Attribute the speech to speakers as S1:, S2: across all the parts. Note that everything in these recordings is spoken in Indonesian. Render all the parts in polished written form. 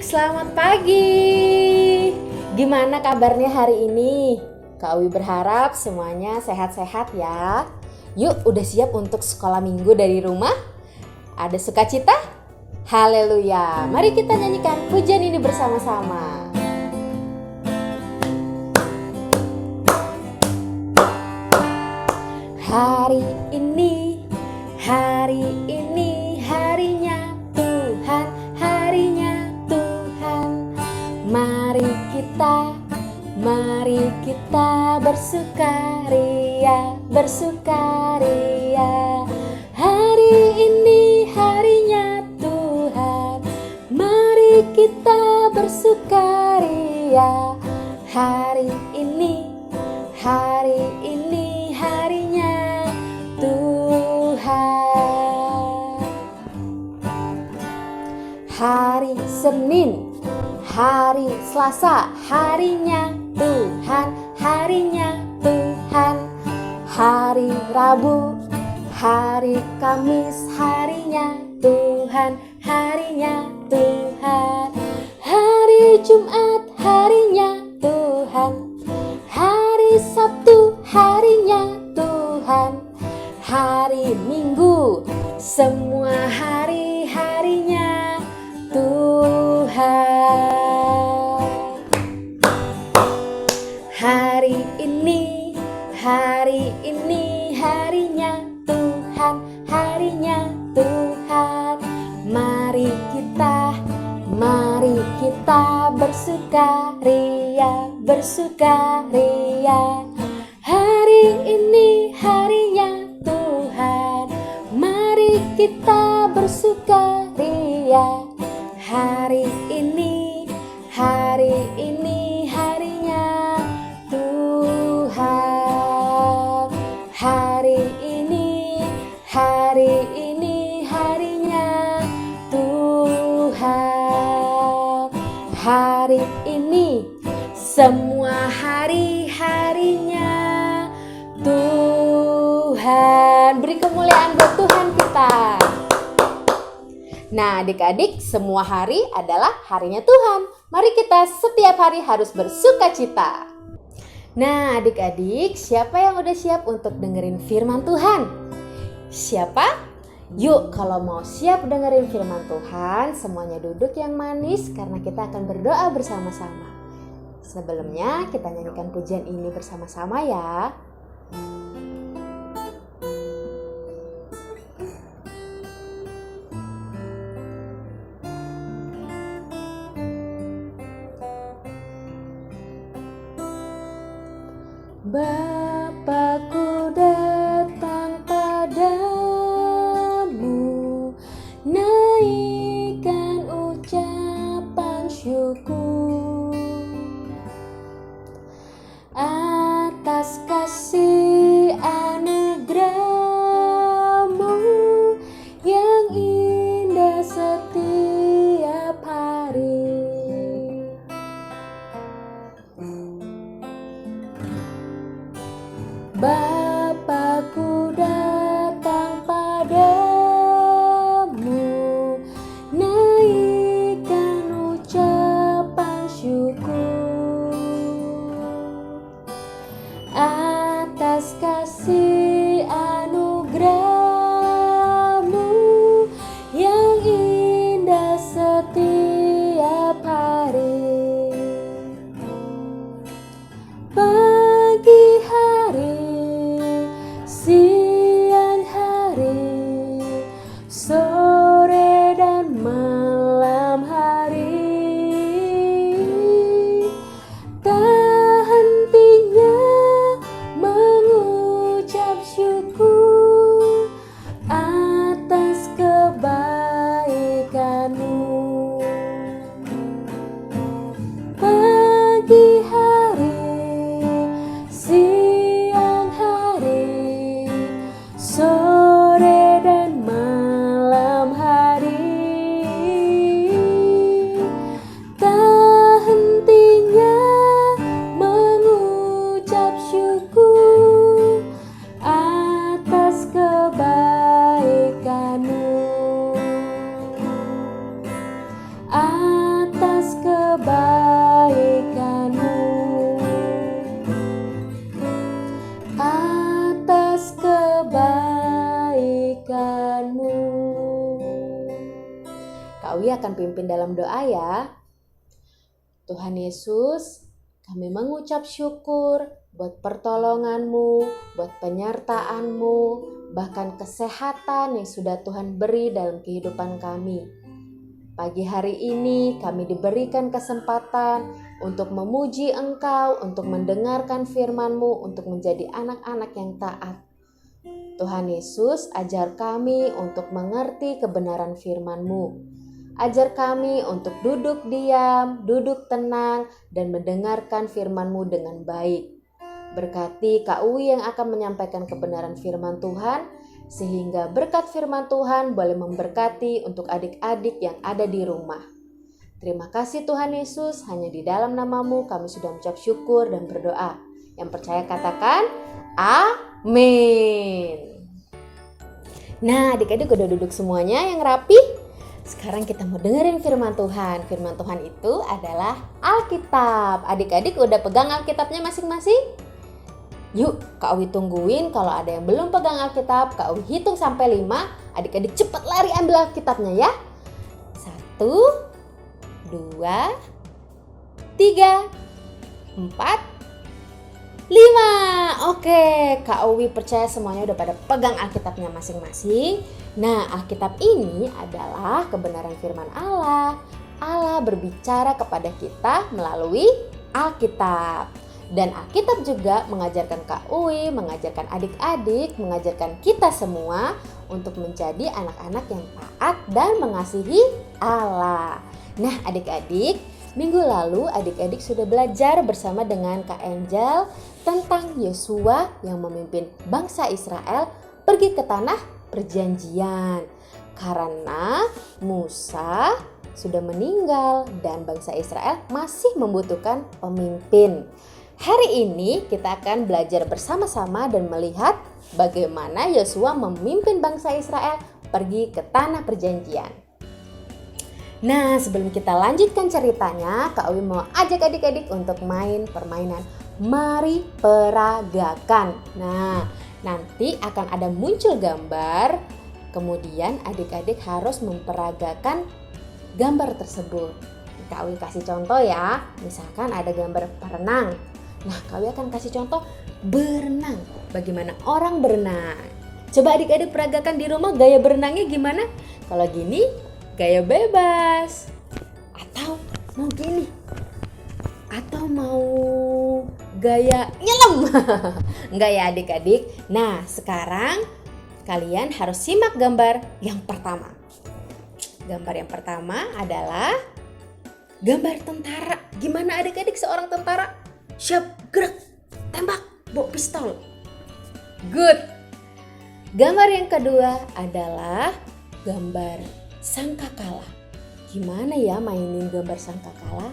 S1: selamat pagi. Gimana kabarnya hari ini? Kak Awi berharap semuanya sehat-sehat ya. Yuk, udah siap untuk sekolah minggu dari rumah? Ada sukacita? Haleluya. Mari kita nyanyikan pujian ini bersama-sama. Hari ini harinya Tuhan, harinya Tuhan. Mari kita bersukaria. Hari ini harinya Tuhan, mari kita bersukaria. Hari ini harinya Tuhan. Hari Senin, hari Selasa, harinya Tuhan, harinya Tuhan. Hari Rabu, hari Kamis, harinya Tuhan, harinya Tuhan. Hari Jumat, harinya Tuhan. Hari Sabtu, harinya Tuhan. Hari Minggu, semua hari-harinya Tuhan. Hari ini harinya Tuhan, harinya Tuhan. Mari kita bersukaria. Hari ini harinya Tuhan, mari kita bersukaria. Hari ini harinya Tuhan. Hari ini harinya Tuhan. Hari ini semua hari-harinya Tuhan. Beri kemuliaan buat Tuhan kita. Nah, adik-adik, semua hari adalah harinya Tuhan. Mari kita setiap hari harus bersukacita. Nah, adik-adik, siapa yang udah siap untuk dengerin firman Tuhan? Siapa? Yuk, kalau mau siap dengerin firman Tuhan, semuanya duduk yang manis karena kita akan berdoa bersama-sama. Sebelumnya, kita nyanyikan pujian ini bersama-sama ya. Bapakku datang padamu, naikkan ucapan syukur atas kasih anugerah-Mu yang indah setiap hari. Bapakku datang padamu, naikkan ucapan syukur atas kasih anugerah-Mu yang indah setiap hari. Pagi hari gabung dalam doa ya. Tuhan Yesus, kami mengucap syukur buat pertolongan-Mu, buat penyertaan-Mu, bahkan kesehatan yang sudah Tuhan beri dalam kehidupan kami. Pagi hari ini kami diberikan kesempatan untuk memuji Engkau, untuk mendengarkan firman-Mu, untuk menjadi anak-anak yang taat. Tuhan Yesus, ajar kami untuk mengerti kebenaran firman-Mu. Ajar kami untuk duduk diam, duduk tenang, dan mendengarkan firman-Mu dengan baik. Berkati Kak Uwi yang akan menyampaikan kebenaran firman Tuhan, sehingga berkat firman Tuhan boleh memberkati untuk adik-adik yang ada di rumah. Terima kasih Tuhan Yesus, hanya di dalam nama-Mu kami sudah mengucap syukur dan berdoa. Yang percaya katakan, amin. Nah, adik-adik udah duduk semuanya yang rapi? Sekarang kita mau dengerin firman Tuhan. Firman Tuhan itu adalah Alkitab. Adik-adik udah pegang Alkitabnya masing-masing? Yuk, Kak Uwi tungguin. Kalau ada yang belum pegang Alkitab, Kak Uwi hitung sampai 5. Adik-adik cepat lari ambil Alkitabnya ya. 1, 2, 3, 4, 5. Oke, Kak Uwi percaya semuanya udah pada pegang Alkitabnya masing-masing. Nah, Alkitab ini adalah kebenaran firman Allah. Allah berbicara kepada kita melalui Alkitab. Dan Alkitab juga mengajarkan Kak Uwi, mengajarkan adik-adik, mengajarkan kita semua untuk menjadi anak-anak yang taat dan mengasihi Allah. Nah, adik-adik, minggu lalu adik-adik sudah belajar bersama dengan Kak Angel tentang Yosua yang memimpin bangsa Israel pergi ke tanah perjanjian. Karena Musa sudah meninggal dan bangsa Israel masih membutuhkan pemimpin. Hari ini kita akan belajar bersama-sama dan melihat bagaimana Yosua memimpin bangsa Israel pergi ke tanah perjanjian. Nah, sebelum kita lanjutkan ceritanya, Kak Uwi mau ajak adik-adik untuk main permainan Mari Peragakan. Nah, nanti akan ada muncul gambar, kemudian adik-adik harus memperagakan gambar tersebut. Kak Uwi kasih contoh ya, misalkan ada gambar berenang. Nah, Kak Uwi akan kasih contoh berenang, bagaimana orang berenang. Coba adik-adik peragakan di rumah gaya berenangnya gimana? Kalau gini, gaya bebas. Atau mau gini, atau mau gaya nyelam. Enggak ya adik-adik. Nah, sekarang kalian harus simak gambar yang pertama. Gambar yang pertama adalah gambar tentara. Gimana adik-adik seorang tentara? Siap, gerak, tembak, bawa pistol. Good. Gambar yang kedua adalah gambar sangkakala. Gimana ya mainin gambar sangkakala?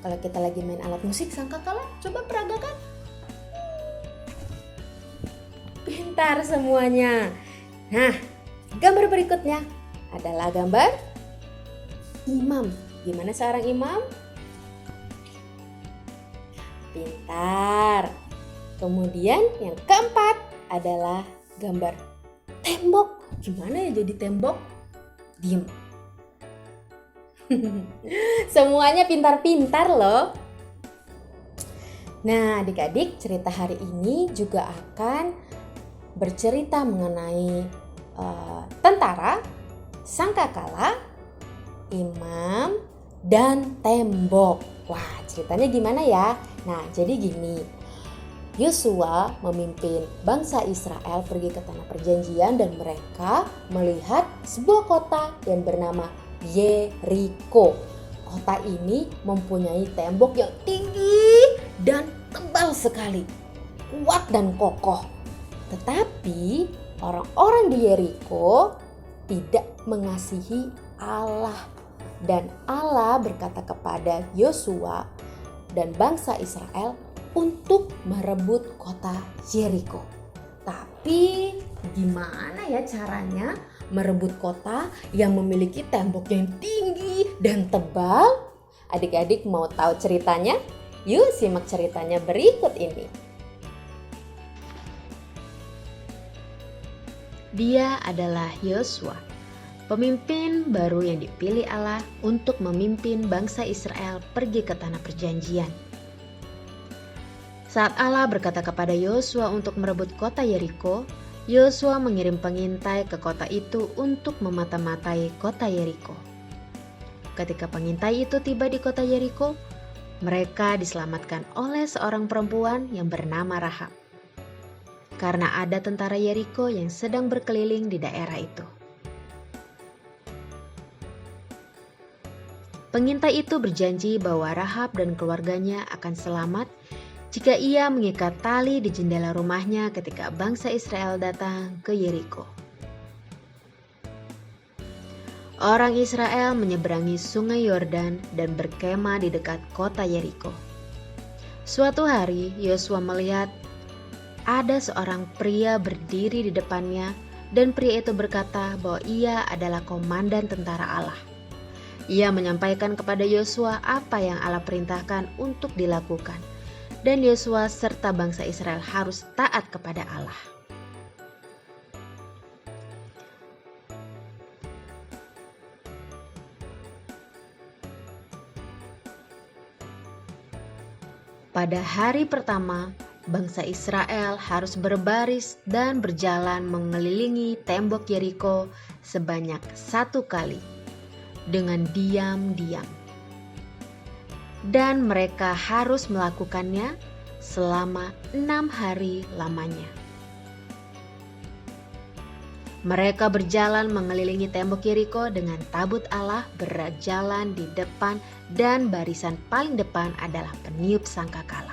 S1: Kalau kita lagi main alat musik sangkakala, coba peragakan. Pintar semuanya. Nah, gambar berikutnya adalah gambar imam. Gimana seorang imam? Pintar. Kemudian yang keempat adalah gambar tembok. Gimana ya jadi tembok? Diem. Semuanya pintar-pintar loh. Nah, adik-adik, cerita hari ini juga akan bercerita mengenai tentara, sangkakala, imam, dan tembok. Wah, ceritanya gimana ya? Nah, jadi gini. Yosua memimpin bangsa Israel pergi ke tanah perjanjian dan mereka melihat sebuah kota yang bernama Yeriko. Kota ini mempunyai tembok yang tinggi dan tebal sekali, kuat dan kokoh. Tetapi orang-orang di Yeriko tidak mengasihi Allah. Dan Allah berkata kepada Yosua dan bangsa Israel untuk merebut kota Yeriko. Tapi gimana ya caranya merebut kota yang memiliki tembok yang tinggi dan tebal? Adik-adik mau tahu ceritanya? Yuk simak ceritanya berikut ini.
S2: Dia adalah Yosua.
S1: pemimpin baru yang dipilih Allah untuk memimpin bangsa Israel pergi ke tanah perjanjian. Saat Allah berkata kepada Yosua untuk merebut kota Yeriko, Yosua mengirim pengintai ke kota itu untuk memata-matai kota Yeriko. Ketika pengintai itu tiba di kota Yeriko, mereka diselamatkan oleh seorang perempuan yang bernama Rahab, karena ada tentara Yeriko yang sedang berkeliling di daerah itu. Pengintai itu berjanji bahwa Rahab dan keluarganya akan selamat jika ia mengikat tali di jendela rumahnya ketika bangsa Israel datang ke Yeriko. Orang Israel menyeberangi sungai Yordan dan berkemah di dekat kota Yeriko. Suatu hari Yosua melihat ada seorang pria berdiri di depannya, dan pria itu berkata bahwa ia adalah komandan tentara Allah. Ia menyampaikan kepada Yosua apa yang Allah perintahkan untuk dilakukan, dan Yosua serta bangsa Israel harus taat kepada Allah. Pada hari pertama, bangsa Israel harus berbaris dan berjalan mengelilingi tembok Yeriko sebanyak 1 kali dengan diam-diam. Dan mereka harus melakukannya selama 6 hari lamanya. Mereka berjalan mengelilingi tembok Yeriko dengan tabut Allah berjalan di depan, dan barisan paling depan adalah peniup sangkakala.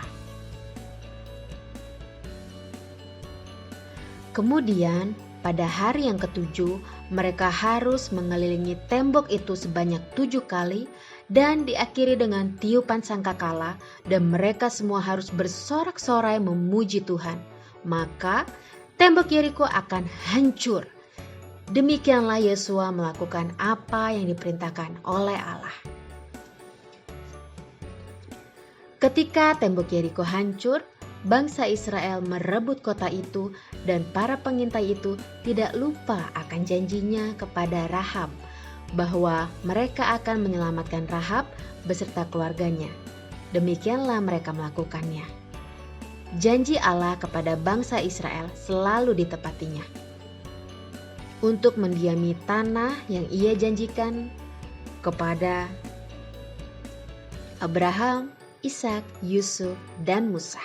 S1: Kemudian pada hari yang ke-7 mereka harus mengelilingi tembok itu sebanyak 7 kali dan diakhiri dengan tiupan sangkakala, dan mereka semua harus bersorak-sorai memuji Tuhan. Maka tembok Yeriko akan hancur. Demikianlah Yosua melakukan apa yang diperintahkan oleh Allah. Ketika tembok Yeriko hancur, bangsa Israel merebut kota itu, dan para pengintai itu tidak lupa akan janjinya kepada Rahab bahwa mereka akan menyelamatkan Rahab beserta keluarganya. Demikianlah mereka melakukannya. Janji Allah kepada bangsa Israel selalu ditepatinya untuk mendiami tanah yang ia janjikan kepada Abraham, Ishak, Yusuf, dan Musa.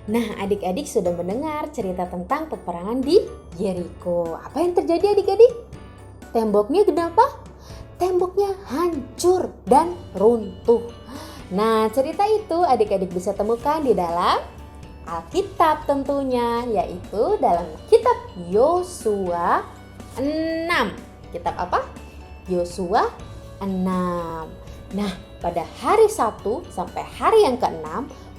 S1: Nah, adik-adik sudah mendengar cerita tentang peperangan di Yeriko. Apa yang terjadi adik-adik? Temboknya kenapa? Temboknya hancur dan runtuh. Nah, cerita itu adik-adik bisa temukan di dalam Alkitab tentunya, yaitu dalam kitab Yosua 6. Kitab apa? Yosua 6. Nah, pada hari 1 sampai hari yang ke-6,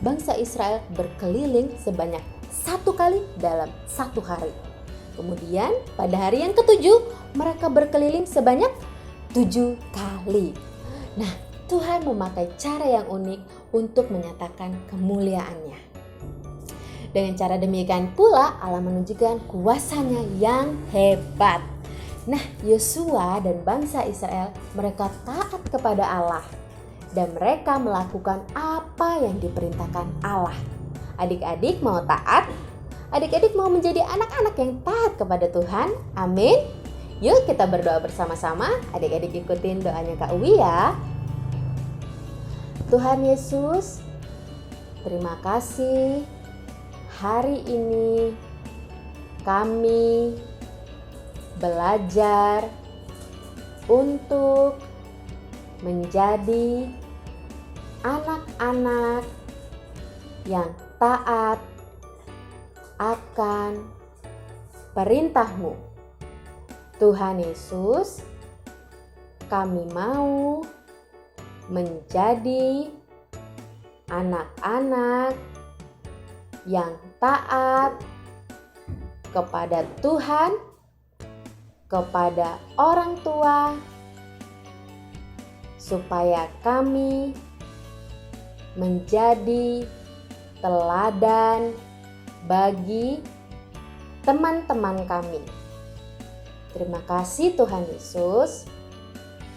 S1: bangsa Israel berkeliling sebanyak 1 kali dalam 1 hari. Kemudian pada hari yang ke-7 mereka berkeliling sebanyak 7 kali. Nah, Tuhan memakai cara yang unik untuk menyatakan kemuliaannya. Dengan cara demikian pula Allah menunjukkan kuasanya yang hebat. Nah, Yosua dan bangsa Israel mereka taat kepada Allah, dan mereka melakukan apa yang diperintahkan Allah. Adik-adik mau taat? Adik-adik mau menjadi anak-anak yang taat kepada Tuhan? Amin. Yuk kita berdoa bersama-sama. Adik-adik ikutin doanya Kak Uwi ya. Tuhan Yesus, terima kasih. Hari ini kami belajar untuk menjadi anak-anak yang taat akan perintah-Mu. Tuhan Yesus, kami mau menjadi anak-anak yang taat kepada Tuhan, kepada orang tua, supaya kami menjadi teladan bagi teman-teman kami. Terima kasih Tuhan Yesus.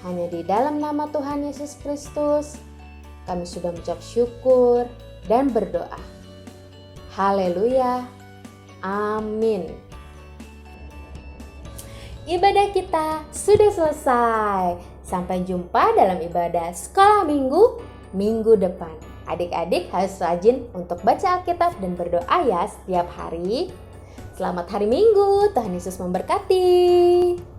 S1: Hanya di dalam nama Tuhan Yesus Kristus kami sudah mengucap syukur dan berdoa. Haleluya. Amin. Ibadah kita sudah selesai. Sampai jumpa dalam ibadah sekolah minggu depan. Adik-adik harus rajin untuk baca Alkitab dan berdoa ya setiap hari. Selamat hari Minggu, Tuhan Yesus memberkati.